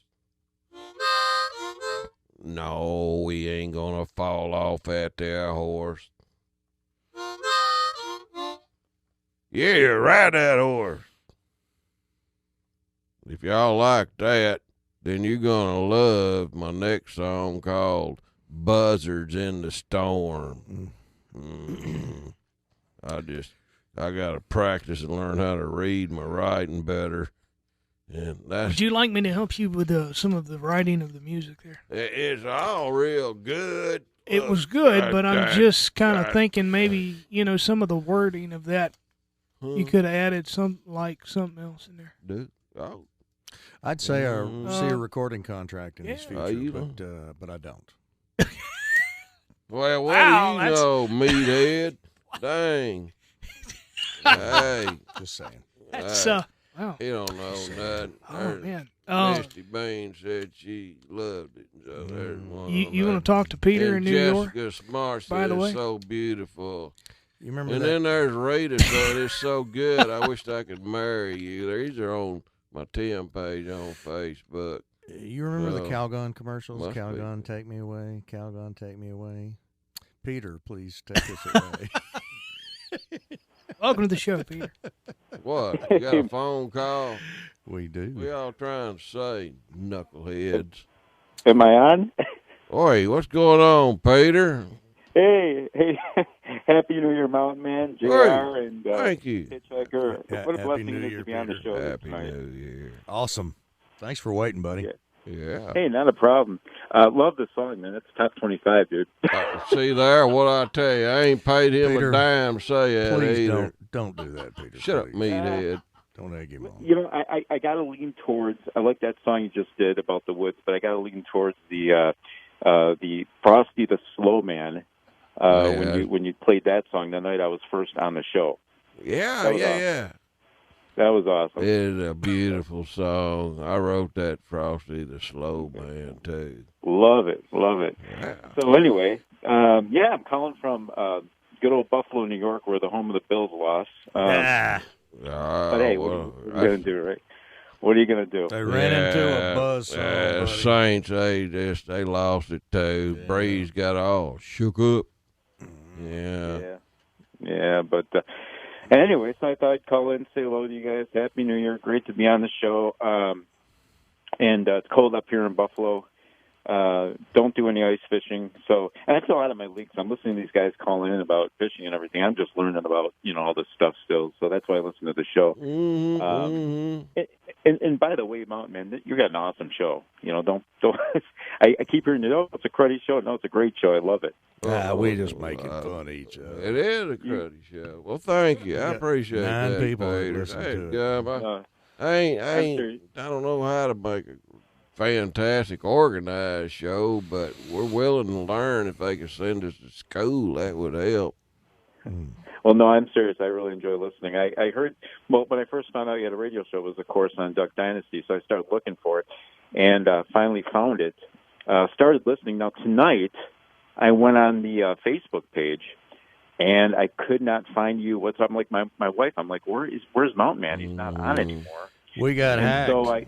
No, we ain't gonna fall off at their horse. Yeah, ride that horse. If y'all like that, then you're gonna love my next song called Buzzards in the Storm. I gotta practice and learn how to read my writing better. And Would you like me to help you with some of the writing of the music there? It's all real good. It was good, but I'm just kind of thinking maybe, some of the wording of that, you could have added something else in there. Dude, oh. I'd say see a recording contract in his future, but I don't. Well, what do you know, meathead? Dang. Hey. Just saying. That's, wow. He don't know nothing. Oh, man. Misty Bean said she loved it. So there's one you want to talk to Peter in New York? Jessica Smart said by the way? It's so beautiful. You remember and that? then there's Rita said it's so good. I wished I could marry you. These are on my 10 page on Facebook. You remember the Calgon commercials? Must Calgon, take me away. Calgon, take me away. Peter, please take us away. Welcome to the show, Peter. What? You got a phone call? We do. We all trying to say, knuckleheads. Am I on? Oi, what's going on, Peter? Hey, Happy New Year, Mountain Man, JR, Hey, and thank you. Hitchhiker. What a blessing it is Year, to be on the Peter. show Happy tonight. New Year. Awesome. Thanks for waiting, buddy. Yeah. Hey, not a problem. Love this song, man. It's top 25, dude. See there, what I tell you, I ain't paid him Peter, a dime to say that Please either. don't do that, Peter. Shut up, meathead. Don't egg him on. You know, I got to lean towards. I like that song you just did about the woods, but I got to lean towards the Frosty the Slow Man. When you played that song the night I was first on the show. Yeah. That was awesome. It is a beautiful song. I wrote that Frosty the Slow Man too. Love it. Yeah. So anyway, I'm calling from good old Buffalo, New York, where the home of the Bills lost. But hey, what are you going to do, right? What are you going to do? They ran into a buzzsaw. Saints, they lost it too. Breeze got all shook up. Yeah, but anyway, so I thought I'd call in, say hello to you guys. Happy New Year. Great to be on the show. And it's cold up here in Buffalo. Don't do any ice fishing. So, and that's a lot of my leaks. I'm listening to these guys calling in about fishing and everything. I'm just learning about, all this stuff still. So that's why I listen to the show. And by the way, Mountain Man, you got an awesome show. Don't. I keep hearing it's a cruddy show. No, it's a great show. I love it. We just making fun of each other. It is a cruddy show. Well, thank you. I appreciate 9 that, people Peter. listen Hey, to it. I don't know how to make a fantastic organized show, but we're willing to learn. If they could send us to school, that would help. Well, no, I'm serious. I really enjoy listening. I heard, when I first found out you had a radio show, it was a course on Duck Dynasty, so I started looking for it and finally found it. Started listening. Now, tonight, I went on the Facebook page, and I could not find you. What's up? I'm like, my wife, I'm like, where's Mountain Man? He's not on anymore. We got hacked. So I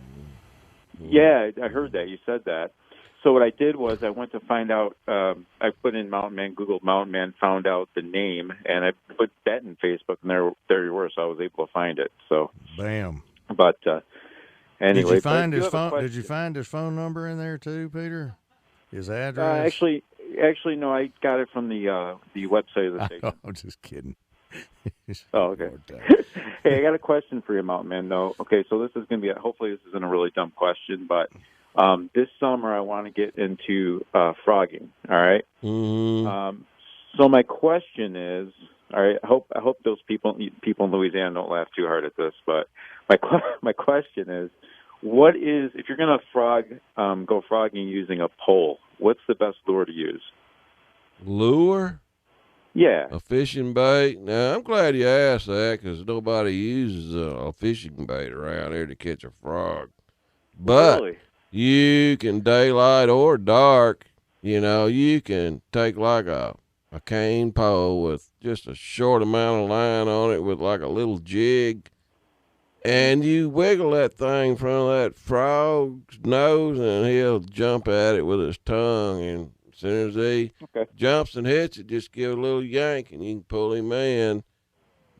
heard that. You said that. So what I did was I went to find out, I put in Mountain Man, Googled Mountain Man, found out the name, and I put that in Facebook, and there you were, so I was able to find it. So bam. But anyway. Did you find his phone? Did you find his phone number in there too, Peter? His address? Actually, no. I got it from the website of the station. I'm just kidding. Oh, okay. Hey, I got a question for you, Mountain Man. Though. Okay, so this is going to be. Hopefully, this isn't a really dumb question, but this summer I want to get into frogging. All right. Mm-hmm. So my question is, all right. I hope those people in Louisiana don't laugh too hard at this, but my question is, what is, if you're going to go frogging using a pole, what's the best lure to use? Lure? Yeah. A fishing bait? Now, I'm glad you asked that because nobody uses a fishing bait around here to catch a frog. But really? You can daylight or dark, you can take like a cane pole with just a short amount of line on it with like a little jig. And you wiggle that thing in front of that frog's nose, and he'll jump at it with his tongue. And as soon as he jumps and hits it, just give a little yank, and you can pull him in.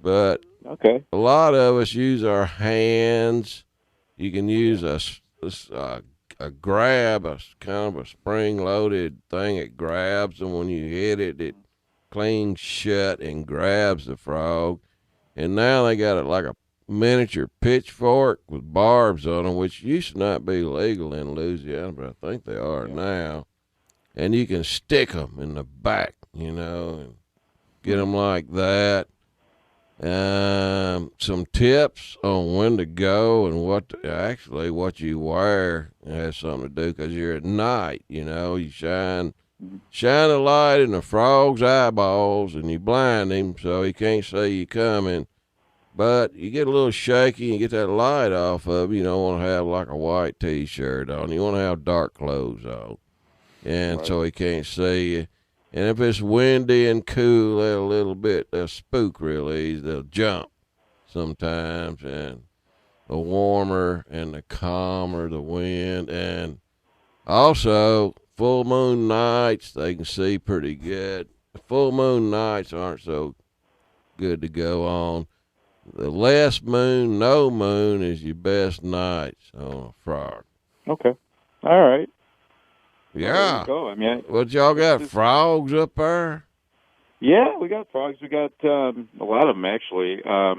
but okay, a lot of us use our hands. You can use a grab, a kind of a spring-loaded thing. It grabs, and when you hit it, it clings shut and grabs the frog. And now they got it like a miniature pitchfork with barbs on them, which used to not be legal in Louisiana, but I think they are now. And you can stick them in the back, and get them like that. Some tips on when to go and what you wear has something to do, because you're at night, you shine a light in the frog's eyeballs and you blind him so he can't see you coming. But you get a little shaky and get that light off of you. You don't want to have like a white T-shirt on. You want to have dark clothes on. And so he can't see you. And if it's windy and cool, they'll spook real easy. They'll jump sometimes. And the warmer and the calmer the wind. And also, full moon nights, they can see pretty good. Full moon nights aren't so good to go on. The less moon, no moon is your best nights on a frog. Okay. All right. Yeah. Well, there you go. I mean, what y'all got? Frogs up there? Yeah, we got frogs. We got a lot of them actually. I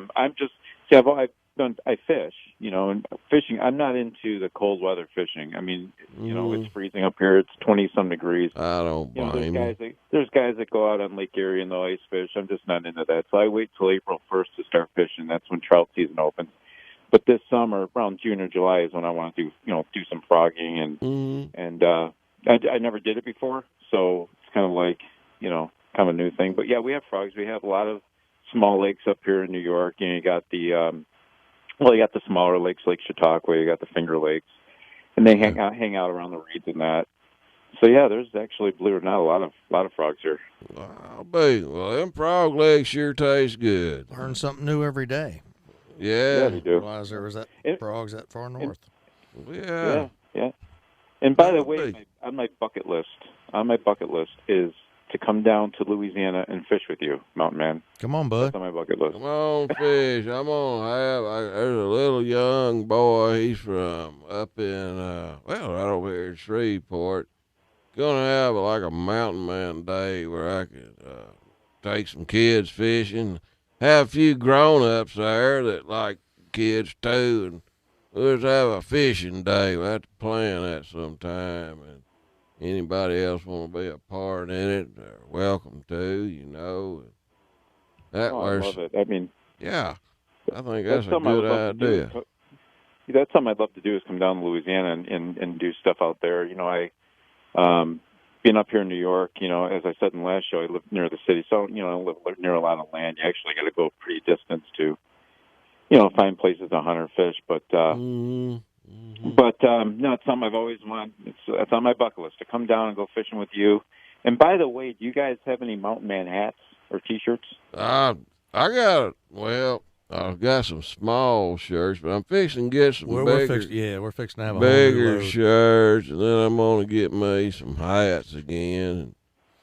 fish, and fishing. I'm not into the cold weather fishing. I mean, it's freezing up here. It's 20-some degrees. I don't blame you. There's guys that go out on Lake Erie and they'll ice fish. I'm just not into that. So I wait till April 1st to start fishing. That's when trout season opens. But this summer, around June or July, is when I want to do some frogging and I never did it before, so it's kind of like kind of a new thing. But yeah, we have frogs. We have a lot of small lakes up here in New York. You got the you got the smaller lakes, Lake Chautauqua. You got the Finger Lakes, and they hang out around the reeds and that. So yeah, there's actually, believe it or not, a lot of frogs here. Well, them frog legs sure taste good. Learn something new every day. Yeah, they do. Realize there was frogs that far north. Yeah. And by the way, on my bucket list is to come down to Louisiana and fish with you, Mountain Man. Come on, bud. That's on my bucket list. Come on, fish. I'm gonna there's a little young boy. He's from up in right over here in Shreveport. Gonna have like a Mountain Man day where I could take some kids fishing, have a few grown-ups there that like kids too, and we'll just have a fishing day. We'll have to plan that sometime, and anybody else want to be a part in it, they're welcome to, I love it. I mean, yeah, I think that's a good idea. That's something I'd love to do, is come down to Louisiana and do stuff out there. Being up here in New York, as I said in the last show, I live near the city, so I live near a lot of land. You actually got to go pretty distance to find places to hunt or fish. But no, it's something I've always wanted. It's on my bucket list to come down and go fishing with you. And by the way, do you guys have any Mountain Man hats or T-shirts? I've got some small shirts, but I'm fixing to get some bigger. We're fixing to have a bigger shirts, and then I'm gonna get me some hats again.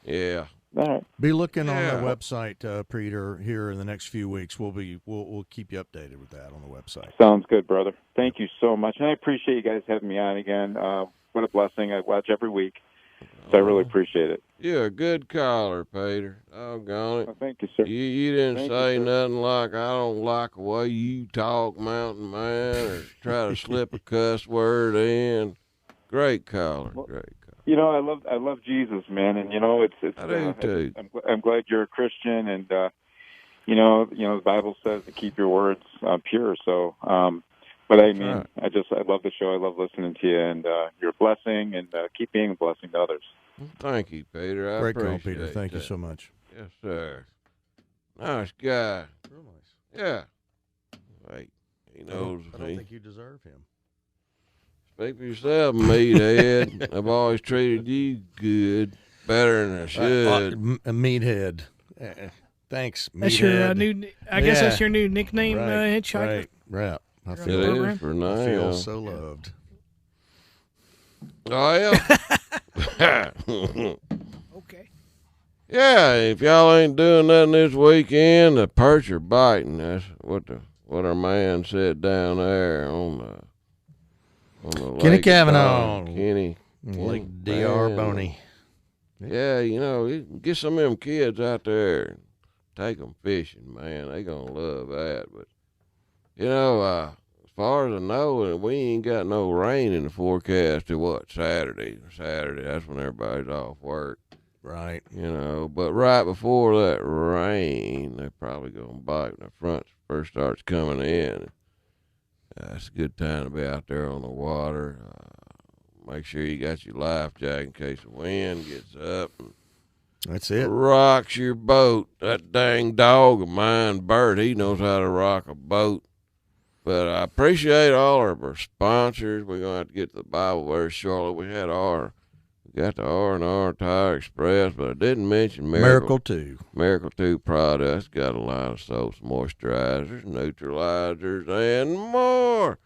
Yeah. All right. Be looking on the website, Peter. Here in the next few weeks, we'll keep you updated with that on the website. Sounds good, brother. Thank you so much, and I appreciate you guys having me on again. What a blessing! I watch every week, so I really appreciate it. You're a good caller, Peter. Doggone it. Well, thank you, sir. You didn't say nothing like, I don't like the way you talk, Mountain Man, or try to slip a cuss word in. Great caller. Great caller. I love Jesus, man, and it's. I do too. I'm glad you're a Christian, and the Bible says to keep your words pure. So, but I mean, right. I love the show. I love listening to you, and you're a blessing, and keep being a blessing to others. Thank you, Peter. I appreciate call, Peter. Thank you so much. Yes, sir. Nice guy. Real nice. Yeah. Like, he knows I don't think you deserve him. Speak for yourself, meathead. I've always treated you good, better than I should. Meathead. Thanks, meathead. That's your new. I guess that's your new nickname, Hitchhiker. Right. I feel for now. I feel so loved. Oh yeah. Okay. Yeah, if y'all ain't doing nothing this weekend, the perch are biting. That's what our man said down there on the Kenny Lake Cavanaugh. Kenny D.R. Boney. Yeah, you can get some of them kids out there and take them fishing, man. They gonna love that. But, as far as I know, we ain't got no rain in the forecast till Saturday. Saturday, that's when everybody's off work. Right. But right before that rain, they're probably gonna bite when the front first starts coming in. It's a good time to be out there on the water. Make sure you got your life jacket in case the wind gets up and that's it. Rocks your boat. That dang dog of mine, Bert, he knows how to rock a boat. But I appreciate all of our sponsors. We're going to have to get to the Bible verse shortly. We got the R&R Tire Express, but I didn't mention Miracle 2. Miracle 2 products. Got a line of soaps, moisturizers, neutralizers, and more.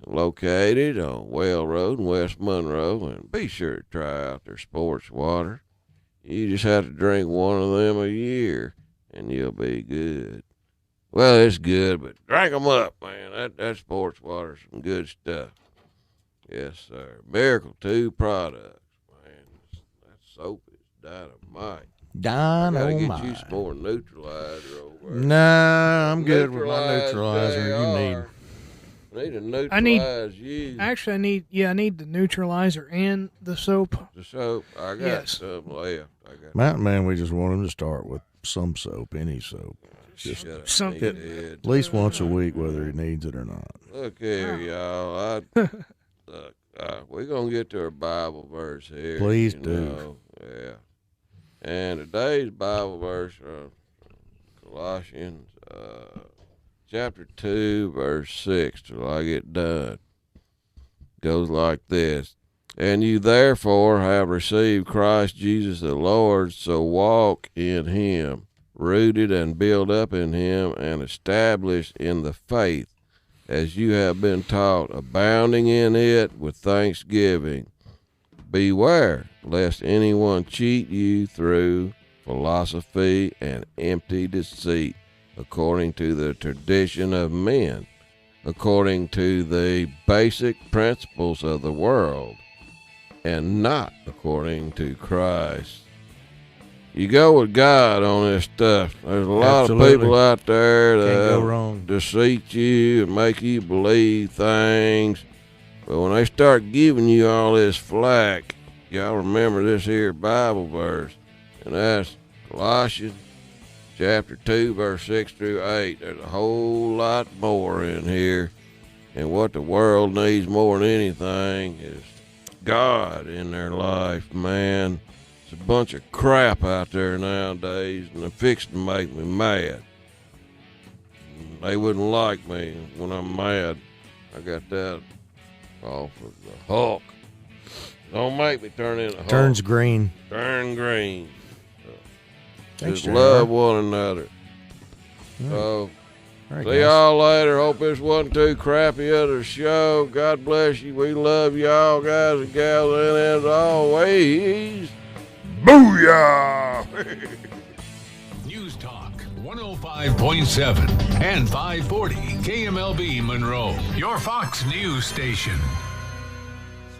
Located on Well Road in West Monroe. And be sure to try out their sports water. You just have to drink one of them a year, and you'll be good. Well, it's good, but drink them up, man. That sports water's some good stuff. Yes, sir. Miracle 2 products, man. That soap is dynamite. Dynamite. I gotta get you some more neutralizer over there. Nah, I'm good with my neutralizer. You need to neutralize you. Actually, I need the neutralizer and the soap. The soap. I got some left. Mountain Man, we just want him to start with some soap, any soap. Just something. At least once a week, whether he needs it or not. Look here, y'all. We're going to get to our Bible verse here. Please do. Yeah. And today's Bible verse from Colossians chapter 2, verse 6, till I get done. Goes like this. And you therefore have received Christ Jesus the Lord, so walk in him, rooted and built up in him, and established in the faith, as you have been taught, abounding in it with thanksgiving. Beware, lest anyone cheat you through philosophy and empty deceit, according to the tradition of men, according to the basic principles of the world, and not according to Christ. You go with God on this stuff. There's a lot of people out there that deceive you and make you believe things. But when they start giving you all this flack, y'all remember this here Bible verse. And that's Colossians chapter 2, verse 6 through 8. There's a whole lot more in here. And what the world needs more than anything is God in their life, man. It's a bunch of crap out there nowadays, and they're fixing to make me mad. They wouldn't like me when I'm mad. I got that off of the Hulk. Don't make me turn into Hulk. Turns green. Turn green. Thanks, just love one another. So, right, see y'all later. Hope this wasn't too crappy other show. God bless you. We love y'all, guys and gals, and as always, booyah! News Talk 105.7 and 540 KMLB Monroe, your Fox News station.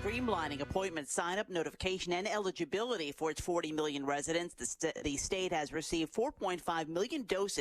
Streamlining appointment sign-up, notification, and eligibility for its 40 million residents. The state has received 4.5 million doses